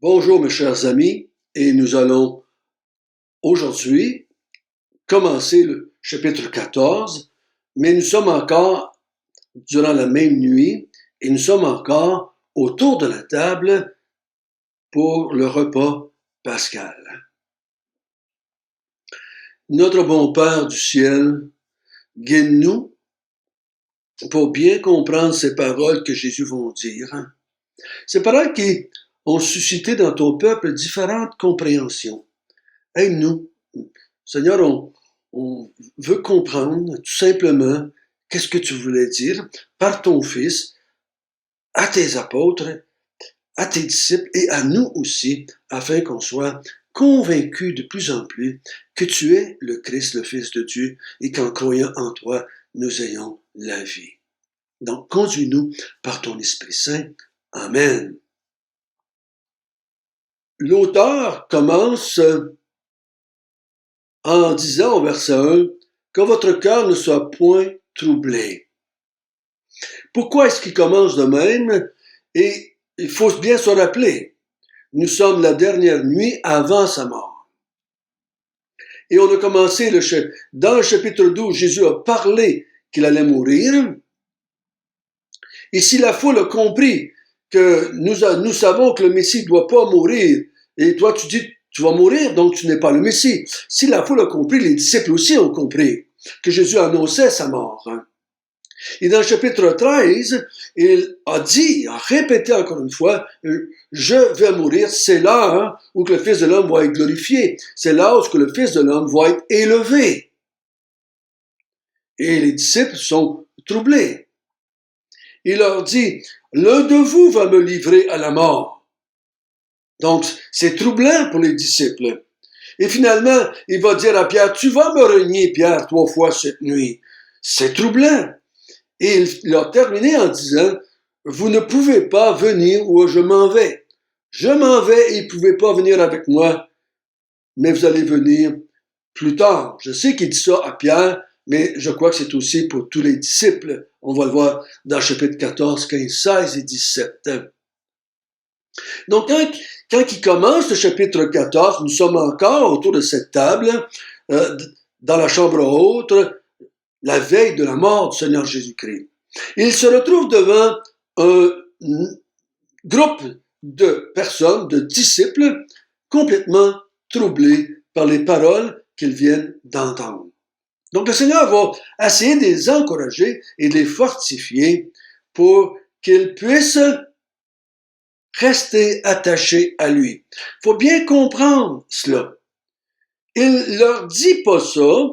Bonjour mes chers amis, et nous allons aujourd'hui commencer le chapitre 14, mais nous sommes encore durant la même nuit et nous sommes encore autour de la table pour le repas pascal. Notre bon Père du ciel, guide-nous pour bien comprendre ces paroles que Jésus va dire. Ces paroles qui ont suscité dans ton peuple différentes compréhensions. Aide-nous. Seigneur, on veut comprendre tout simplement qu'est-ce que tu voulais dire par ton Fils à tes apôtres, à tes disciples et à nous aussi, afin qu'on soit convaincus de plus en plus que tu es le Christ, le Fils de Dieu, et qu'en croyant en toi, nous ayons la vie. Donc, conduis-nous par ton Esprit Saint. Amen. L'auteur commence en disant au verset 1, « Que votre cœur ne soit point troublé. » Pourquoi est-ce qu'il commence de même? Et il faut bien se rappeler, nous sommes la dernière nuit avant sa mort. Et on a commencé dans le chapitre 12, Jésus a parlé qu'il allait mourir. Et si la foule a compris que nous savons que le Messie ne doit pas mourir, et toi tu dis tu vas mourir, donc tu n'es pas le Messie. Si la foule a compris, les disciples aussi ont compris que Jésus annonçait sa mort. Et dans le chapitre 13, il a répété encore une fois, je vais mourir, c'est là où le Fils de l'homme va être glorifié. C'est là où le Fils de l'homme va être élevé. Et les disciples sont troublés. Il leur dit, l'un de vous va me livrer à la mort. Donc, c'est troublant pour les disciples. Et finalement, il va dire à Pierre, tu vas me renier, Pierre, 3 fois cette nuit. C'est troublant. Et il a terminé en disant, vous ne pouvez pas venir où je m'en vais. Je m'en vais et vous ne pouvez pas venir avec moi, mais vous allez venir plus tard. Je sais qu'il dit ça à Pierre, mais je crois que c'est aussi pour tous les disciples. On va le voir dans le chapitre 14, 15, 16 et 17. Donc, quand il commence le chapitre 14, nous sommes encore autour de cette table, dans la chambre haute, la veille de la mort du Seigneur Jésus-Christ. Il se retrouve devant un groupe de personnes, de disciples, complètement troublés par les paroles qu'ils viennent d'entendre. Donc le Seigneur va essayer de les encourager et de les fortifier pour qu'ils puissent rester attachés à lui. Il faut bien comprendre cela. Il leur dit pas ça,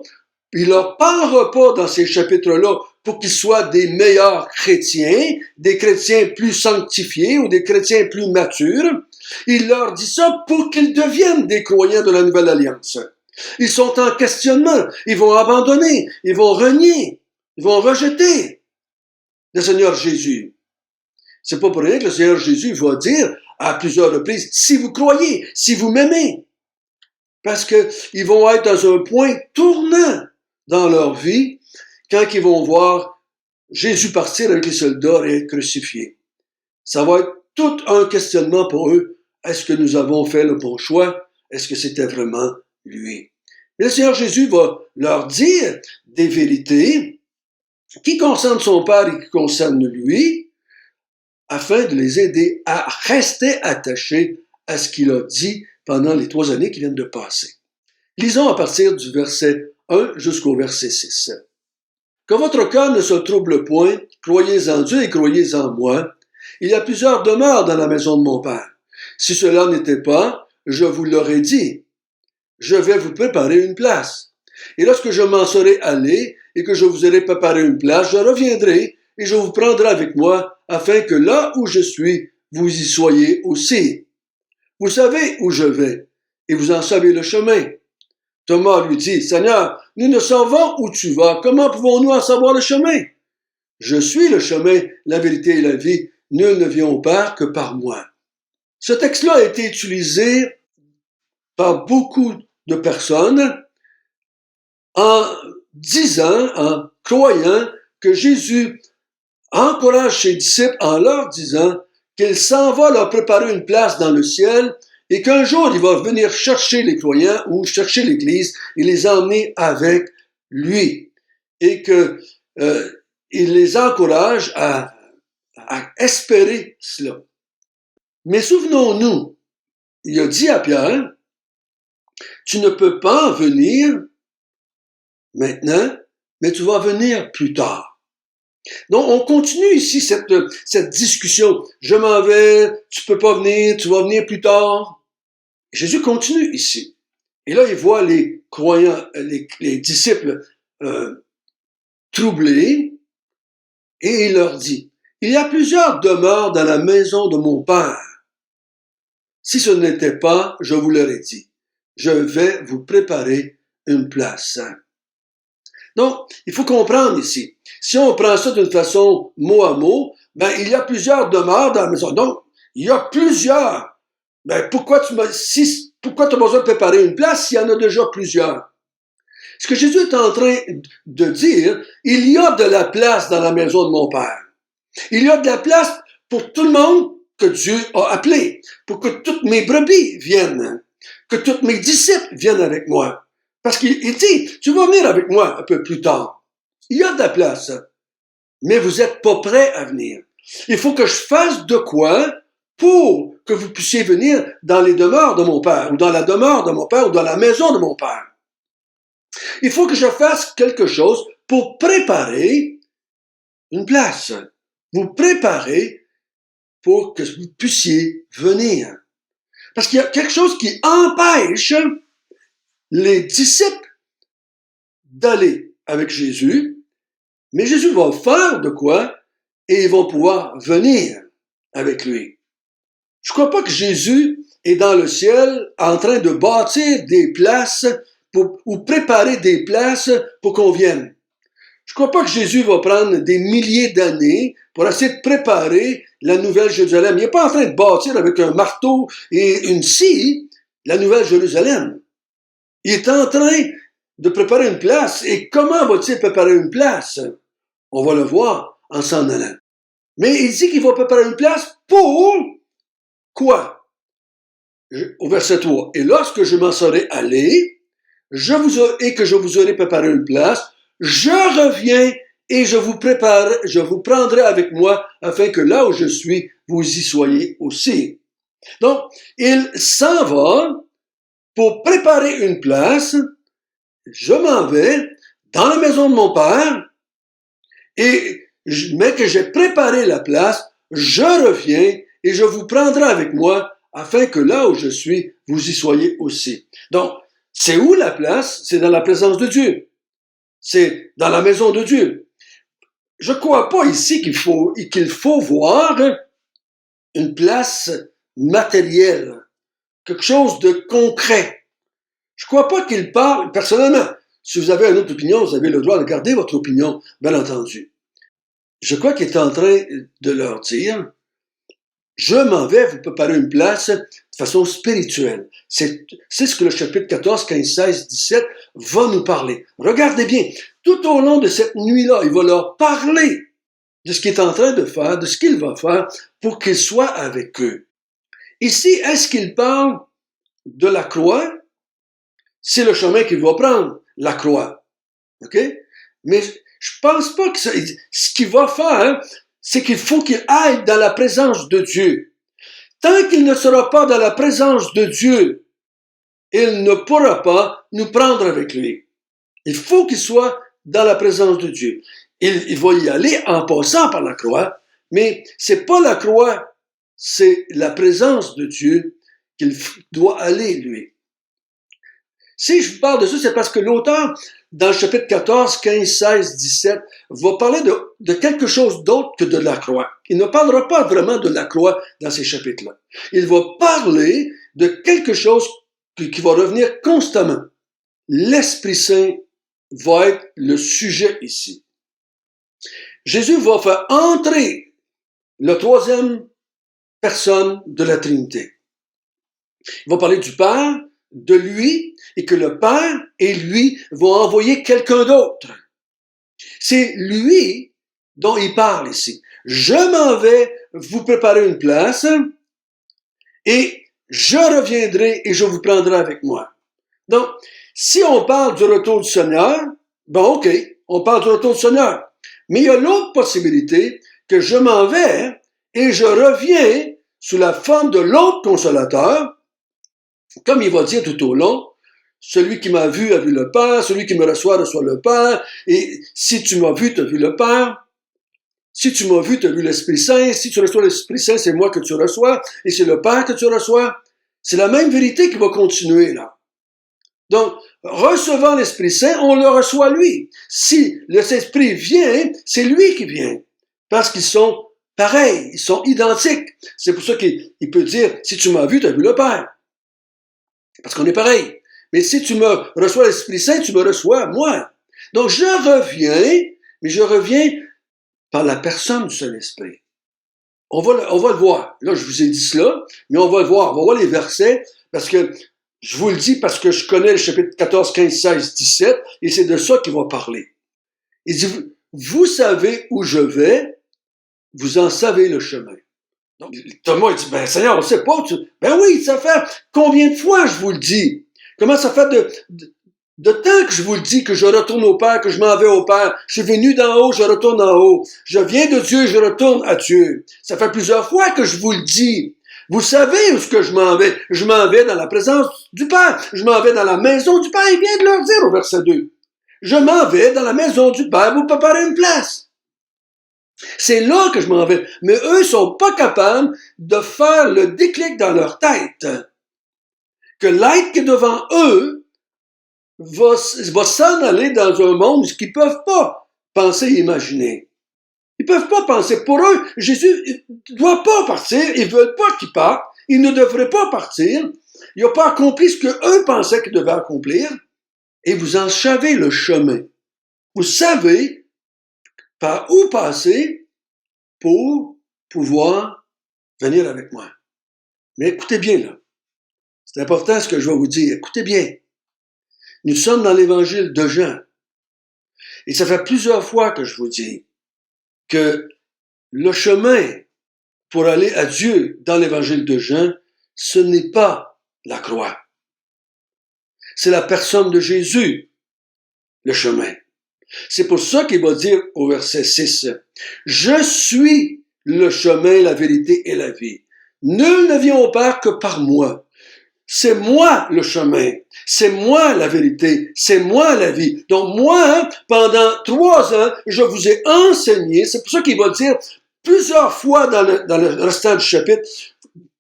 il leur parlera pas dans ces chapitres-là pour qu'ils soient des meilleurs chrétiens, des chrétiens plus sanctifiés ou des chrétiens plus matures. Il leur dit ça pour qu'ils deviennent des croyants de la Nouvelle Alliance. Ils sont en questionnement, ils vont abandonner, ils vont renier, ils vont rejeter le Seigneur Jésus. C'est pas pour rien que le Seigneur Jésus va dire à plusieurs reprises, si vous croyez, si vous m'aimez. Parce qu'ils vont être dans un point tournant dans leur vie quand ils vont voir Jésus partir avec les soldats et être crucifié. Ça va être tout un questionnement pour eux. Est-ce que nous avons fait le bon choix? Est-ce que c'était vraiment lui? Mais le Seigneur Jésus va leur dire des vérités qui concernent son Père et qui concernent lui, afin de les aider à rester attachés à ce qu'il a dit pendant les 3 années qui viennent de passer. Lisons à partir du verset 1 jusqu'au verset 6. Que votre cœur ne se trouble point, croyez en Dieu et croyez en moi. Il y a plusieurs demeures dans la maison de mon Père. Si cela n'était pas, je vous l'aurais dit. Je vais vous préparer une place. Et lorsque je m'en serai allé et que je vous aurai préparé une place, je reviendrai et je vous prendrai avec moi afin que là où je suis, vous y soyez aussi. Vous savez où je vais et vous en savez le chemin. Thomas lui dit, Seigneur, nous ne savons où tu vas, comment pouvons-nous en savoir le chemin? Je suis le chemin, la vérité et la vie, nul ne vient au Père que par moi. Ce texte-là a été utilisé par beaucoup de personnes en disant, en croyant que Jésus encourage ses disciples en leur disant qu'il s'en va leur préparer une place dans le ciel et qu'un jour il va venir chercher les croyants ou chercher l'Église et les emmener avec lui. Et que il les encourage à espérer cela. Mais souvenons-nous, il a dit à Pierre, tu ne peux pas venir maintenant, mais tu vas venir plus tard. Donc, on continue ici cette discussion. Je m'en vais, tu peux pas venir, tu vas venir plus tard. Jésus continue ici. Et là, il voit les croyants, les disciples troublés, et il leur dit, il y a plusieurs demeures dans la maison de mon Père. Si ce n'était pas, je vous l'aurais dit, je vais vous préparer une place. Donc, il faut comprendre ici. Si on prend ça d'une façon mot à mot, ben, il y a plusieurs demeures dans la maison. Donc, il y a plusieurs. Ben, pourquoi tu as besoin de préparer une place s'il y en a déjà plusieurs? Ce que Jésus est en train de dire, il y a de la place dans la maison de mon Père. Il y a de la place pour tout le monde que Dieu a appelé, pour que toutes mes brebis viennent, que tous mes disciples viennent avec moi. Parce qu'il dit, tu vas venir avec moi un peu plus tard. Il y a de la place, mais vous n'êtes pas prêts à venir. Il faut que je fasse de quoi pour que vous puissiez venir dans les demeures de mon Père, ou dans la demeure de mon Père, ou dans la maison de mon Père. Il faut que je fasse quelque chose pour préparer une place. Vous préparer pour que vous puissiez venir. Parce qu'il y a quelque chose qui empêche les disciples d'aller avec Jésus, mais Jésus va faire de quoi et ils vont pouvoir venir avec lui. Je ne crois pas que Jésus est dans le ciel en train de bâtir des places ou préparer des places pour qu'on vienne. Je ne crois pas que Jésus va prendre des milliers d'années pour essayer de préparer la Nouvelle Jérusalem. Il n'est pas en train de bâtir avec un marteau et une scie la Nouvelle Jérusalem. Il est en train de préparer une place. Et comment va-t-il préparer une place? On va le voir en s'en allant. Mais il dit qu'il va préparer une place pour quoi? Au verset 3. Et lorsque je m'en serai allé, et que je vous aurai préparé une place, je reviens et je vous prendrai avec moi afin que là où je suis, vous y soyez aussi. Donc, il s'en va pour préparer une place. Je m'en vais dans la maison de mon Père mais que j'ai préparé la place, je reviens et je vous prendrai avec moi afin que là où je suis, vous y soyez aussi. Donc, c'est où la place? C'est dans la présence de Dieu. C'est dans la maison de Dieu. Je ne crois pas ici qu'il faut voir une place matérielle, quelque chose de concret. Je ne crois pas qu'il parle, personnellement, si vous avez une autre opinion, vous avez le droit de garder votre opinion, bien entendu. Je crois qu'il est en train de leur dire, je m'en vais vous préparer une place de façon spirituelle. C'est ce que le chapitre 14, 15, 16, 17 va nous parler. Regardez bien, tout au long de cette nuit-là, il va leur parler de ce qu'il est en train de faire, de ce qu'il va faire pour qu'il soit avec eux. Ici, est-ce qu'il parle de la croix? C'est le chemin qu'il va prendre, la croix. OK? Mais je pense pas que ce qu'il va faire, c'est qu'il faut qu'il aille dans la présence de Dieu. Tant qu'il ne sera pas dans la présence de Dieu, il ne pourra pas nous prendre avec lui. Il faut qu'il soit dans la présence de Dieu. Il va y aller en passant par la croix, mais c'est pas la croix, c'est la présence de Dieu qu'il doit aller, lui. Si je vous parle de ça, c'est parce que l'auteur, dans le chapitre 14, 15, 16, 17, va parler de quelque chose d'autre que de la croix. Il ne parlera pas vraiment de la croix dans ces chapitres-là. Il va parler de quelque chose qui va revenir constamment. L'Esprit Saint va être le sujet ici. Jésus va faire entrer la troisième personne de la Trinité. Il va parler du Père, de lui, et que le Père et lui vont envoyer quelqu'un d'autre. C'est lui dont il parle ici. Je m'en vais vous préparer une place et je reviendrai et je vous prendrai avec moi. Donc, si on parle du retour du Seigneur, bon, ok, on parle du retour du Seigneur. Mais il y a l'autre possibilité que je m'en vais et je reviens sous la forme de l'autre consolateur, comme il va dire tout au long, celui qui m'a vu a vu le Père, celui qui me reçoit le Père, et si tu m'as vu, tu as vu le Père. Si tu m'as vu, tu as vu l'Esprit Saint. Si tu reçois l'Esprit Saint, c'est moi que tu reçois, et c'est le Père que tu reçois. C'est la même vérité qui va continuer là. Donc, recevant l'Esprit Saint, on le reçoit lui. Si le Saint-Esprit vient, c'est lui qui vient. Parce qu'ils sont pareils, ils sont identiques. C'est pour ça qu'il peut dire, si tu m'as vu, tu as vu le Père. Parce qu'on est pareil. Mais si tu me reçois l'Esprit Saint, tu me reçois moi. Donc, je reviens, mais je reviens par la personne du Saint-Esprit. On va le voir. Là, je vous ai dit cela, mais on va le voir. On va voir les versets, parce que je vous le dis parce que je connais le chapitre 14, 15, 16, 17, et c'est de ça qu'il va parler. Il dit, vous savez où je vais, vous en savez le chemin. Donc, Thomas, il dit, ben, Seigneur, on ne sait pas. Ben oui, ça fait combien de fois je vous le dis? Comment ça fait de temps que je vous le dis, que je retourne au Père, que je m'en vais au Père. Je suis venu d'en haut, je retourne en haut. Je viens de Dieu, je retourne à Dieu. Ça fait plusieurs fois que je vous le dis. Vous savez où est-ce que je m'en vais? Je m'en vais dans la présence du Père. Je m'en vais dans la maison du Père. Il vient de leur dire au verset 2. Je m'en vais dans la maison du Père vous préparer une place. C'est là que je m'en vais. Mais eux sont pas capables de faire le déclic dans leur tête. Que l'être qui est devant eux va s'en aller dans un monde qu'ils peuvent pas penser et imaginer. Ils peuvent pas penser. Pour eux, Jésus ne doit pas partir. Ils veulent pas qu'il parte. Il ne devrait pas partir. Il n'a pas accompli ce qu'eux pensaient qu'il devait accomplir. Et vous en savez le chemin. Vous savez par où passer pour pouvoir venir avec moi. Mais écoutez bien, là. C'est important ce que je vais vous dire. Écoutez bien. Nous sommes dans l'évangile de Jean. Et ça fait plusieurs fois que je vous dis que le chemin pour aller à Dieu dans l'évangile de Jean, ce n'est pas la croix. C'est la personne de Jésus, le chemin. C'est pour ça qu'il va dire au verset 6, « Je suis le chemin, la vérité et la vie. Nul ne vient au Père que par moi. C'est moi le chemin. C'est moi la vérité. C'est moi la vie. » Donc moi, pendant 3 ans, je vous ai enseigné. C'est pour ça qu'il va dire plusieurs fois dans le restant du chapitre,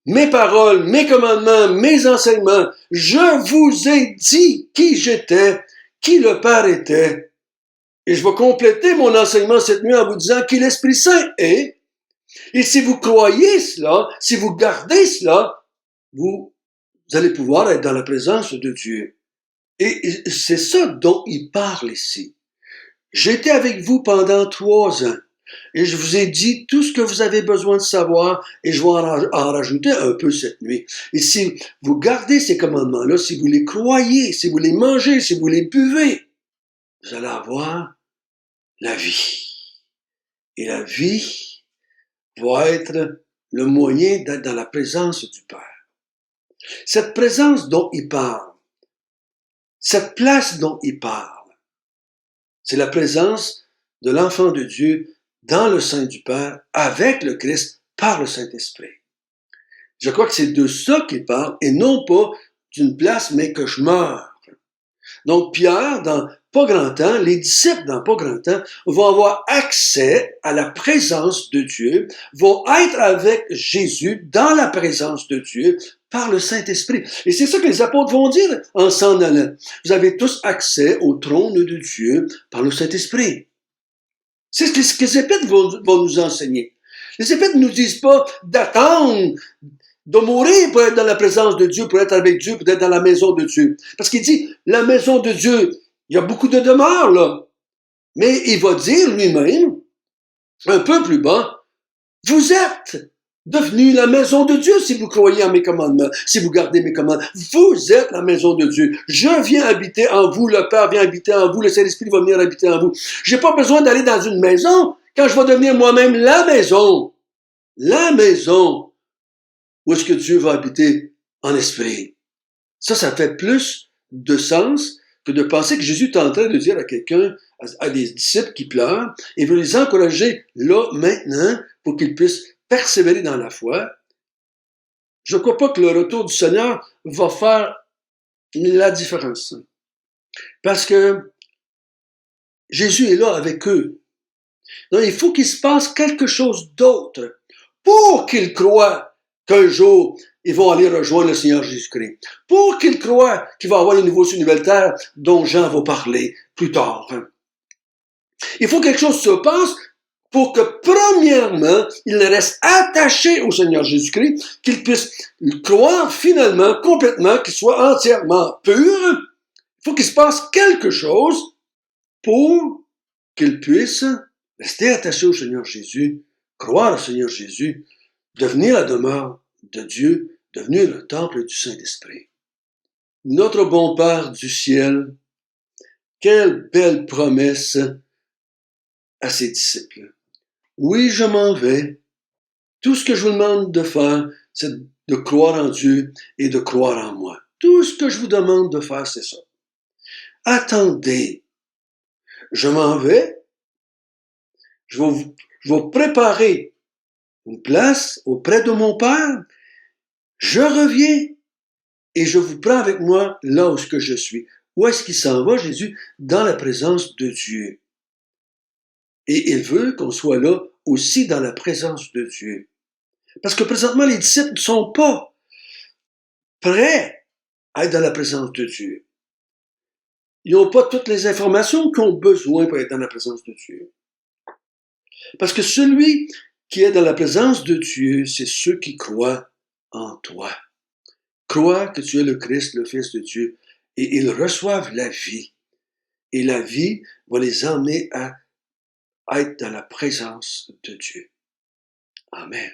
mes paroles, mes commandements, mes enseignements, je vous ai dit qui j'étais, qui le Père était. Et je vais compléter mon enseignement cette nuit en vous disant qui l'Esprit Saint est. Et si vous croyez cela, si vous gardez cela, vous allez pouvoir être dans la présence de Dieu. Et c'est ça dont il parle ici. J'étais avec vous pendant 3 ans. Et je vous ai dit tout ce que vous avez besoin de savoir, et je vais en rajouter un peu cette nuit. Et si vous gardez ces commandements-là, si vous les croyez, si vous les mangez, si vous les buvez, vous allez avoir la vie. Et la vie va être le moyen d'être dans la présence du Père. Cette présence dont il parle, cette place dont il parle, c'est la présence de l'enfant de Dieu dans le sein du Père, avec le Christ, par le Saint-Esprit. Je crois que c'est de ça qu'il parle, et non pas d'une place, mais que je meurs. Donc Pierre, dans pas grand temps, les disciples dans pas grand temps, vont avoir accès à la présence de Dieu, vont être avec Jésus dans la présence de Dieu, par le Saint-Esprit. Et c'est ça que les apôtres vont dire en s'en allant. Vous avez tous accès au trône de Dieu par le Saint-Esprit. C'est ce que les épîtres vont nous enseigner. Les épîtres ne nous disent pas d'attendre, de mourir pour être dans la présence de Dieu, pour être avec Dieu, pour être dans la maison de Dieu. Parce qu'il dit, la maison de Dieu, il y a beaucoup de demeures là. Mais il va dire lui-même, un peu plus bas, vous êtes devenus la maison de Dieu si vous croyez en mes commandements, si vous gardez mes commandements. Vous êtes la maison de Dieu. Je viens habiter en vous, le Père vient habiter en vous, le Saint-Esprit va venir habiter en vous. J'ai pas besoin d'aller dans une maison quand je vais devenir moi-même la maison où est-ce que Dieu va habiter en esprit. Ça fait plus de sens que de penser que Jésus est en train de dire à quelqu'un, à des disciples qui pleurent, et veut les encourager là, maintenant, pour qu'ils puissent persévérer dans la foi. Je ne crois pas que le retour du Seigneur va faire la différence. Parce que Jésus est là avec eux. Donc, il faut qu'il se passe quelque chose d'autre pour qu'ils croient qu'un jour, ils vont aller rejoindre le Seigneur Jésus-Christ. Pour qu'ils croient qu'il va y avoir une nouvelle terre dont Jean va parler plus tard. Il faut que quelque chose se passe pour que, premièrement, ils restent attachés au Seigneur Jésus-Christ, qu'ils puissent croire finalement, complètement, qu'ils soient entièrement purs. Il faut qu'il se passe quelque chose pour qu'ils puissent rester attachés au Seigneur Jésus, croire au Seigneur Jésus, devenir la demeure de Dieu, devenir le temple du Saint-Esprit. Notre bon Père du ciel, quelle belle promesse à ses disciples. Oui, je m'en vais. Tout ce que je vous demande de faire, c'est de croire en Dieu et de croire en moi. Tout ce que je vous demande de faire, c'est ça. Attendez. Je m'en vais. Je vais préparer une place auprès de mon Père. Je reviens et je vous prends avec moi là où je suis. Où est-ce qu'il s'en va, Jésus? Dans la présence de Dieu. Et il veut qu'on soit là aussi dans la présence de Dieu. Parce que présentement, les disciples ne sont pas prêts à être dans la présence de Dieu. Ils n'ont pas toutes les informations qu'ils ont besoin pour être dans la présence de Dieu. Parce que celui qui est dans la présence de Dieu, c'est ceux qui croient en toi. Croient que tu es le Christ, le Fils de Dieu, et ils reçoivent la vie. Et la vie va les emmener à être dans la présence de Dieu. Amen.